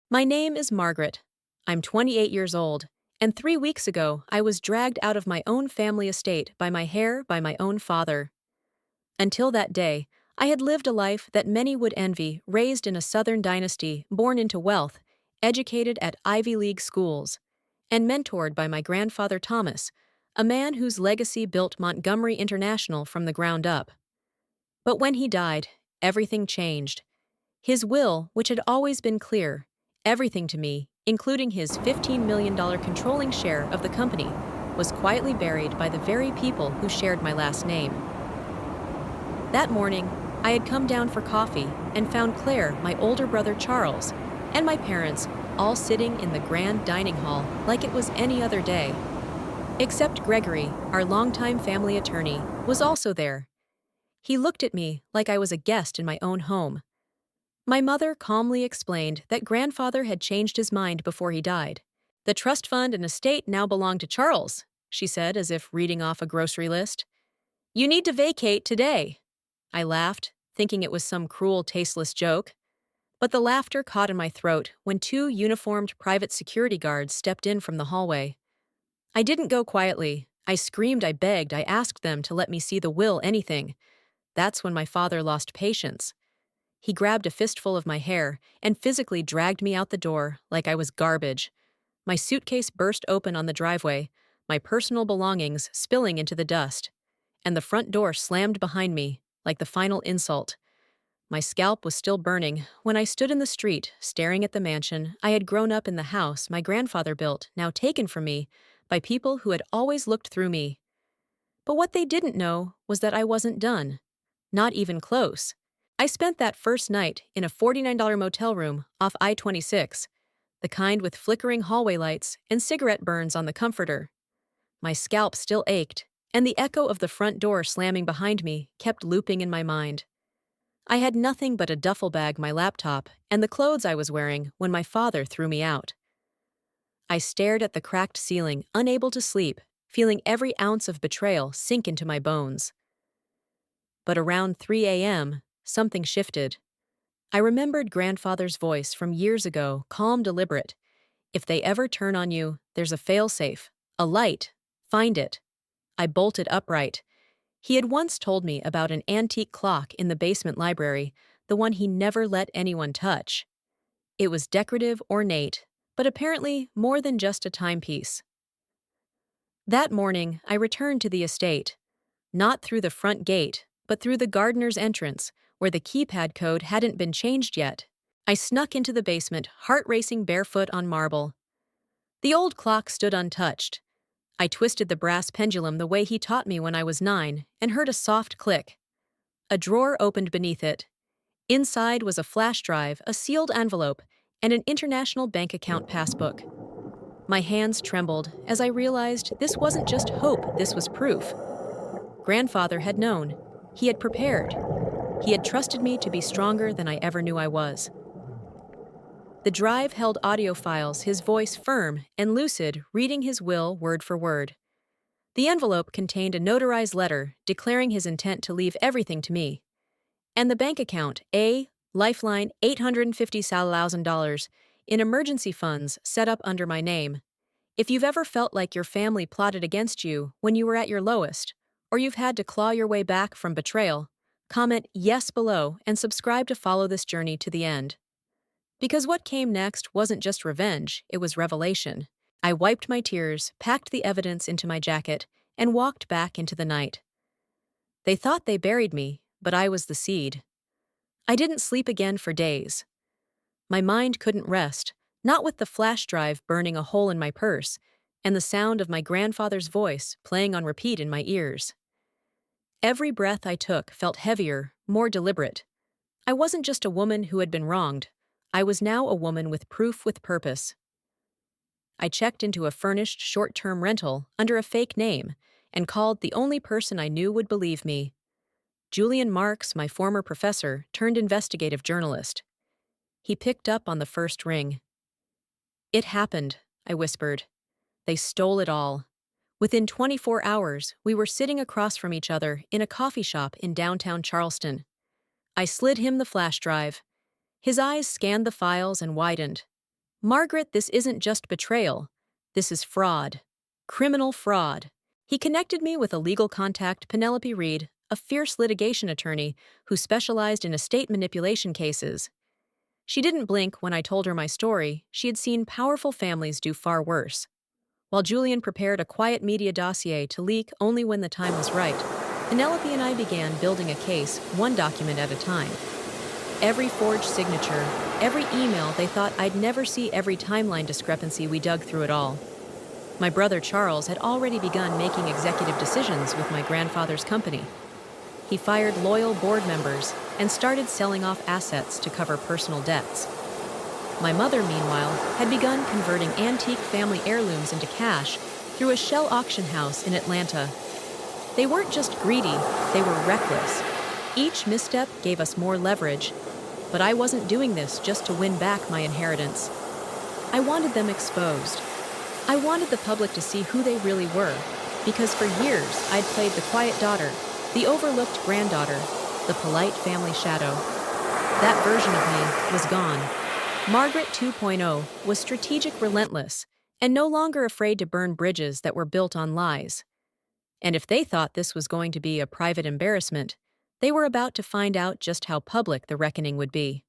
My name is Margaret. I'm 28 years old, and 3 weeks ago I was dragged out of my own family estate by my hair by my own father. Until that day, I had lived a life that many would envy, raised in a Southern dynasty, born into wealth, educated at Ivy League schools, and mentored by my grandfather Thomas, a man whose legacy built Montgomery International from the ground up. But when he died, everything changed. His will, which had always been clear, everything to me, including his $15 million controlling share of the company, was quietly buried by the very people who shared my last name. That morning, I had come down for coffee and found Claire, my older brother Charles, and my parents all sitting in the grand dining hall like it was any other day. Except Gregory, our longtime family attorney, was also there. He looked at me like I was a guest in my own home. My mother calmly explained that grandfather had changed his mind before he died. The trust fund and estate now belong to Charles, she said as if reading off a grocery list. You need to vacate today. I laughed, thinking it was some cruel, tasteless joke. But the laughter caught in my throat when two uniformed private security guards stepped in from the hallway. I didn't go quietly. I screamed, I begged, I asked them to let me see the will, anything. That's when my father lost patience. He grabbed a fistful of my hair and physically dragged me out the door like I was garbage. My suitcase burst open on the driveway, my personal belongings spilling into the dust, and the front door slammed behind me like the final insult. My scalp was still burning when I stood in the street staring at the mansion I had grown up in, the house my grandfather built, now taken from me by people who had always looked through me. But what they didn't know was that I wasn't done. Not even close. I spent that first night in a $49 motel room off I-26, the kind with flickering hallway lights and cigarette burns on the comforter. My scalp still ached, and the echo of the front door slamming behind me kept looping in my mind. I had nothing but a duffel bag, my laptop, and the clothes I was wearing when my father threw me out. I stared at the cracked ceiling, unable to sleep, feeling every ounce of betrayal sink into my bones. But around 3 a.m., something shifted. I remembered grandfather's voice from years ago, calm, deliberate. If they ever turn on you, there's a failsafe, a light. Find it. I bolted upright. He had once told me about an antique clock in the basement library, the one he never let anyone touch. It was decorative, ornate, but apparently more than just a timepiece. That morning, I returned to the estate. Not through the front gate, but through the gardener's entrance, where the keypad code hadn't been changed yet. I snuck into the basement, heart racing barefoot on marble. The old clock stood untouched. I twisted the brass pendulum the way he taught me when I was 9 and heard a soft click. A drawer opened beneath it. Inside was a flash drive, a sealed envelope, and an international bank account passbook. My hands trembled as I realized this wasn't just hope, this was proof. Grandfather had known. He had prepared. He had trusted me to be stronger than I ever knew I was. The drive held audio files, his voice firm and lucid, reading his will word for word. The envelope contained a notarized letter declaring his intent to leave everything to me. And the bank account, Lifeline, $850,000 in emergency funds set up under my name. If you've ever felt like your family plotted against you when you were at your lowest, or you've had to claw your way back from betrayal, comment yes below and subscribe to follow this journey to the end. Because what came next wasn't just revenge, it was revelation. I wiped my tears, packed the evidence into my jacket, and walked back into the night. They thought they buried me, but I was the seed. I didn't sleep again for days. My mind couldn't rest, not with the flash drive burning a hole in my purse, and the sound of my grandfather's voice playing on repeat in my ears. Every breath I took felt heavier, more deliberate. I wasn't just a woman who had been wronged. I was now a woman with proof, with purpose. I checked into a furnished short-term rental under a fake name and called the only person I knew would believe me. Julian Marks, my former professor, turned investigative journalist. He picked up on the first ring. It happened, I whispered. They stole it all. Within 24 hours, we were sitting across from each other in a coffee shop in downtown Charleston. I slid him the flash drive. His eyes scanned the files and widened. "Margaret, this isn't just betrayal. This is fraud. Criminal fraud." He connected me with a legal contact, Penelope Reed, a fierce litigation attorney who specialized in estate manipulation cases. She didn't blink when I told her my story. She had seen powerful families do far worse. While Julian prepared a quiet media dossier to leak only when the time was right, Penelope and I began building a case, one document at a time. Every forged signature, every email they thought I'd never see, every timeline discrepancy, we dug through it all. My brother Charles had already begun making executive decisions with my grandfather's company. He fired loyal board members and started selling off assets to cover personal debts. My mother, meanwhile, had begun converting antique family heirlooms into cash through a shell auction house in Atlanta. They weren't just greedy, they were reckless. Each misstep gave us more leverage, but I wasn't doing this just to win back my inheritance. I wanted them exposed. I wanted the public to see who they really were, because for years I'd played the quiet daughter, the overlooked granddaughter, the polite family shadow. That version of me was gone. Margaret 2.0 was strategic, relentless, and no longer afraid to burn bridges that were built on lies. And if they thought this was going to be a private embarrassment, they were about to find out just how public the reckoning would be.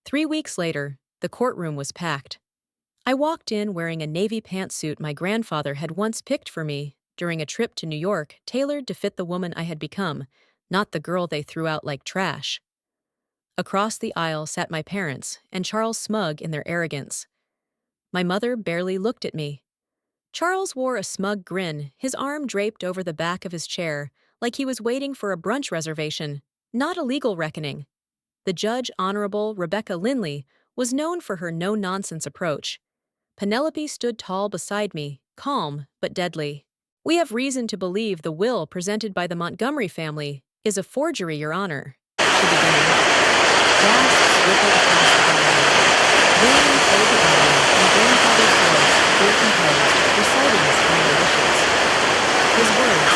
3 weeks later, the courtroom was packed. I walked in wearing a navy pantsuit my grandfather had once picked for me during a trip to New York, tailored to fit the woman I had become, not the girl they threw out like trash. Across the aisle sat my parents and Charles, smug in their arrogance. My mother barely looked at me. Charles wore a smug grin, his arm draped over the back of his chair, like he was waiting for a brunch reservation, not a legal reckoning. The judge, Honorable Rebecca Linley, was known for her no-nonsense approach. Penelope stood tall beside me, calm but deadly. "We have reason to believe the will presented by the Montgomery family is a forgery, Your Honor," she began. Gasps rippled across the gallery. William played the violin, and grandfather's voice, clear composed, reciting his final wishes. His words,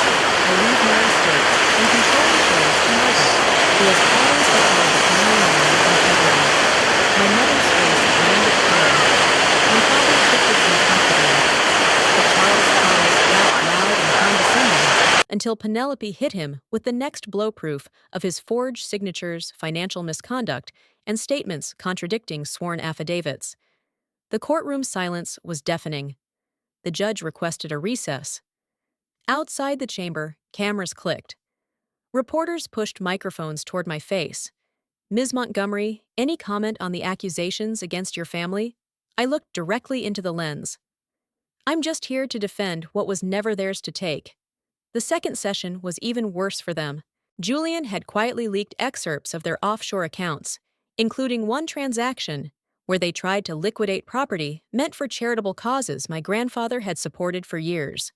"I leave my estate and control the shares to Margaret, who has always upheld the family name and integrity." My mother's face burned with color. My father shifted uncomfortably. But Charles promised, laughed loud and condescending, until Penelope hit him with the next blow, proof of his forged signatures, financial misconduct, and statements contradicting sworn affidavits. The courtroom silence was deafening. The judge requested a recess. Outside the chamber, cameras clicked. Reporters pushed microphones toward my face. "Ms. Montgomery, any comment on the accusations against your family?" I looked directly into the lens. "I'm just here to defend what was never theirs to take." The second session was even worse for them. Julian had quietly leaked excerpts of their offshore accounts, including one transaction where they tried to liquidate property meant for charitable causes my grandfather had supported for years.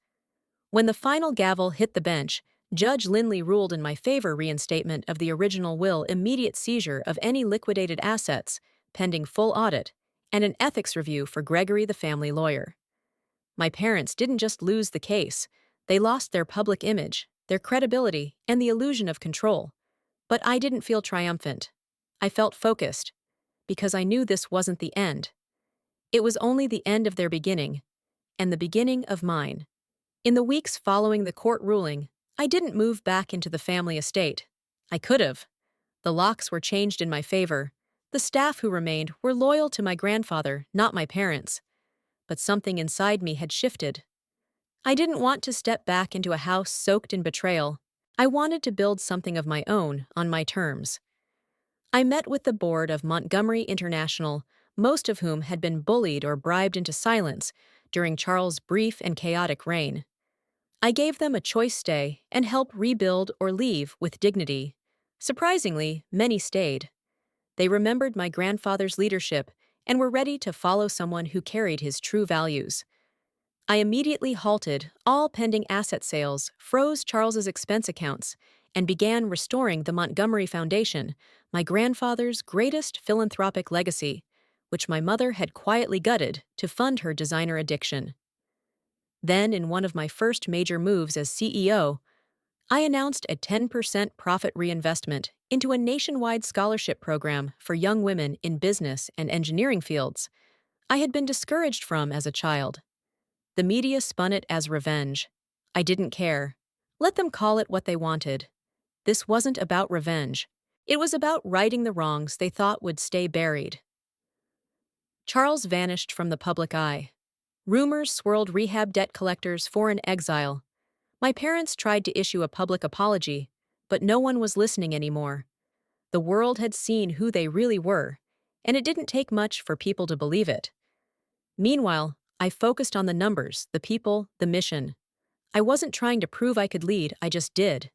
When the final gavel hit the bench, Judge Linley ruled in my favor: reinstatement of the original will, immediate seizure of any liquidated assets, pending full audit, and an ethics review for Gregory, the family lawyer. My parents didn't just lose the case, they lost their public image, their credibility, and the illusion of control. But I didn't feel triumphant. I felt focused, because I knew this wasn't the end. It was only the end of their beginning, and the beginning of mine. In the weeks following the court ruling, I didn't move back into the family estate. I could have. The locks were changed in my favor. The staff who remained were loyal to my grandfather, not my parents. But something inside me had shifted. I didn't want to step back into a house soaked in betrayal. I wanted to build something of my own, on my terms. I met with the board of Montgomery International, most of whom had been bullied or bribed into silence during Charles' brief and chaotic reign. I gave them a choice: stay and help rebuild, or leave with dignity. Surprisingly, many stayed. They remembered my grandfather's leadership and were ready to follow someone who carried his true values. I immediately halted all pending asset sales, froze Charles's expense accounts, and began restoring the Montgomery Foundation, my grandfather's greatest philanthropic legacy, which my mother had quietly gutted to fund her designer addiction. Then, in one of my first major moves as CEO, I announced a 10% profit reinvestment into a nationwide scholarship program for young women in business and engineering fields I had been discouraged from as a child. The media spun it as revenge. I didn't care. Let them call it what they wanted. This wasn't about revenge. It was about righting the wrongs they thought would stay buried. Charles vanished from the public eye. Rumors swirled rehab debt collectors for an exile. My parents tried to issue a public apology, but no one was listening anymore. The world had seen who they really were, and it didn't take much for people to believe it. Meanwhile, I focused on the numbers, the people, the mission. I wasn't trying to prove I could lead, I just did.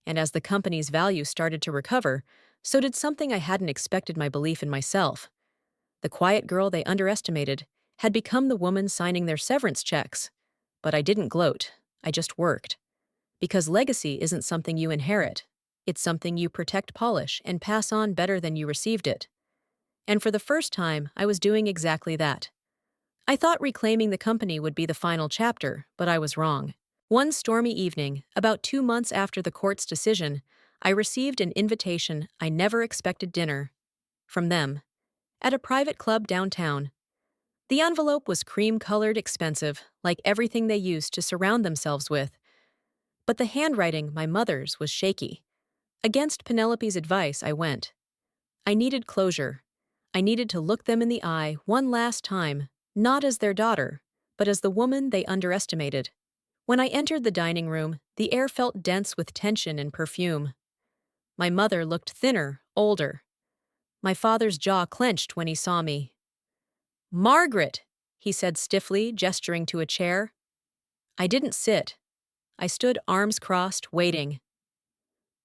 And as the company's value started to recover, so did something I hadn't expected: my belief in myself. The quiet girl they underestimated had become the woman signing their severance checks. But I didn't gloat, I just worked. Because legacy isn't something you inherit. It's something you protect, polish, and pass on better than you received it. And for the first time, I was doing exactly that. I thought reclaiming the company would be the final chapter, but I was wrong. One stormy evening, about 2 months after the court's decision, I received an invitation I never expected: dinner. From them. At a private club downtown. The envelope was cream-colored, expensive, like everything they used to surround themselves with. But the handwriting, my mother's, was shaky. Against Penelope's advice, I went. I needed closure. I needed to look them in the eye one last time, not as their daughter, but as the woman they underestimated. When I entered the dining room, the air felt dense with tension and perfume. My mother looked thinner, older. My father's jaw clenched when he saw me. "Margaret," he said stiffly, gesturing to a chair. I didn't sit. I stood arms crossed, waiting.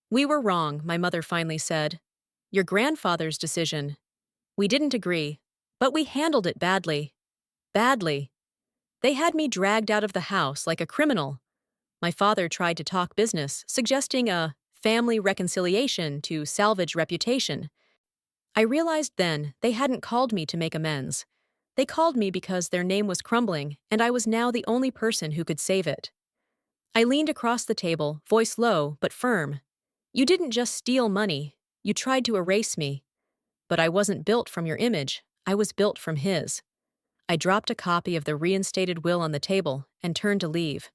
"We were wrong," my mother finally said. "Your grandfather's decision. We didn't agree, but we handled it badly. Badly. They had me dragged out of the house like a criminal. My father tried to talk business, suggesting a family reconciliation to salvage reputation. I realized then they hadn't called me to make amends. They called me because their name was crumbling, and I was now the only person who could save it. I leaned across the table, voice low but firm. "You didn't just steal money. You tried to erase me. But I wasn't built from your image. I was built from his." I dropped a copy of the reinstated will on the table and turned to leave.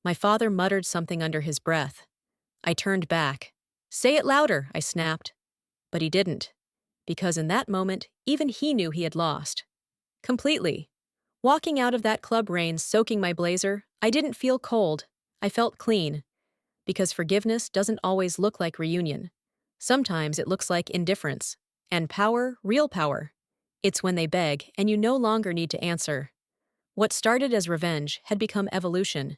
My father muttered something under his breath. I turned back. "Say it louder," I snapped. But he didn't. Because in that moment, even he knew he had lost. Completely. Walking out of that club, rain soaking my blazer, I didn't feel cold. I felt clean. Because forgiveness doesn't always look like reunion. Sometimes it looks like indifference. And power, real power. It's when they beg and you no longer need to answer. What started as revenge had become evolution.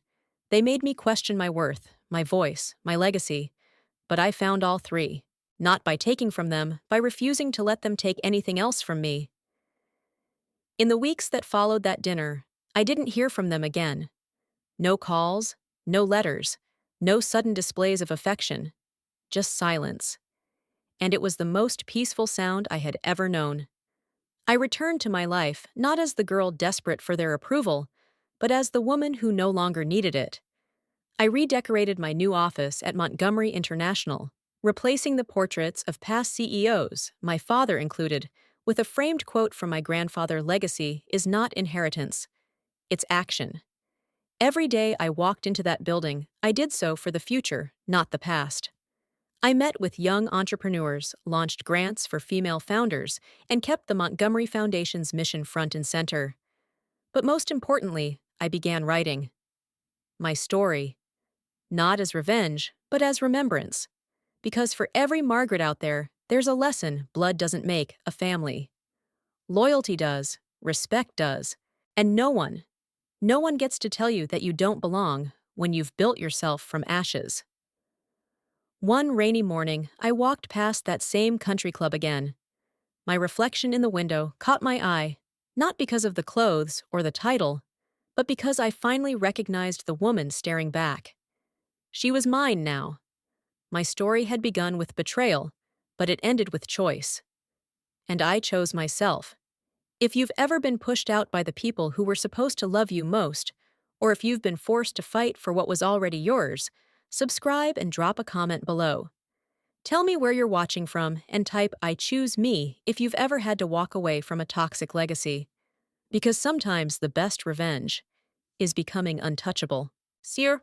They made me question my worth, my voice, my legacy. But I found all three. Not by taking from them, by refusing to let them take anything else from me. In the weeks that followed that dinner, I didn't hear from them again. No calls, no letters, no sudden displays of affection. Just silence. And it was the most peaceful sound I had ever known. I returned to my life not as the girl desperate for their approval, but as the woman who no longer needed it. I redecorated my new office at Montgomery International, replacing the portraits of past CEOs, my father included, with a framed quote from my grandfather: "Legacy is not inheritance. It's action." Every day I walked into that building, I did so for the future, not the past. I met with young entrepreneurs, launched grants for female founders, and kept the Montgomery Foundation's mission front and center. But most importantly, I began writing. My story. Not as revenge, but as remembrance. Because for every Margaret out there, there's a lesson: blood doesn't make a family. Loyalty does, respect does, and no one gets to tell you that you don't belong when you've built yourself from ashes. One rainy morning, I walked past that same country club again. My reflection in the window caught my eye, not because of the clothes or the title, but because I finally recognized the woman staring back. She was mine now. My story had begun with betrayal, but it ended with choice. And I chose myself. If you've ever been pushed out by the people who were supposed to love you most, or if you've been forced to fight for what was already yours, subscribe and drop a comment below. Tell me where you're watching from and type I choose me if you've ever had to walk away from a toxic legacy. Because sometimes the best revenge is becoming untouchable. See you.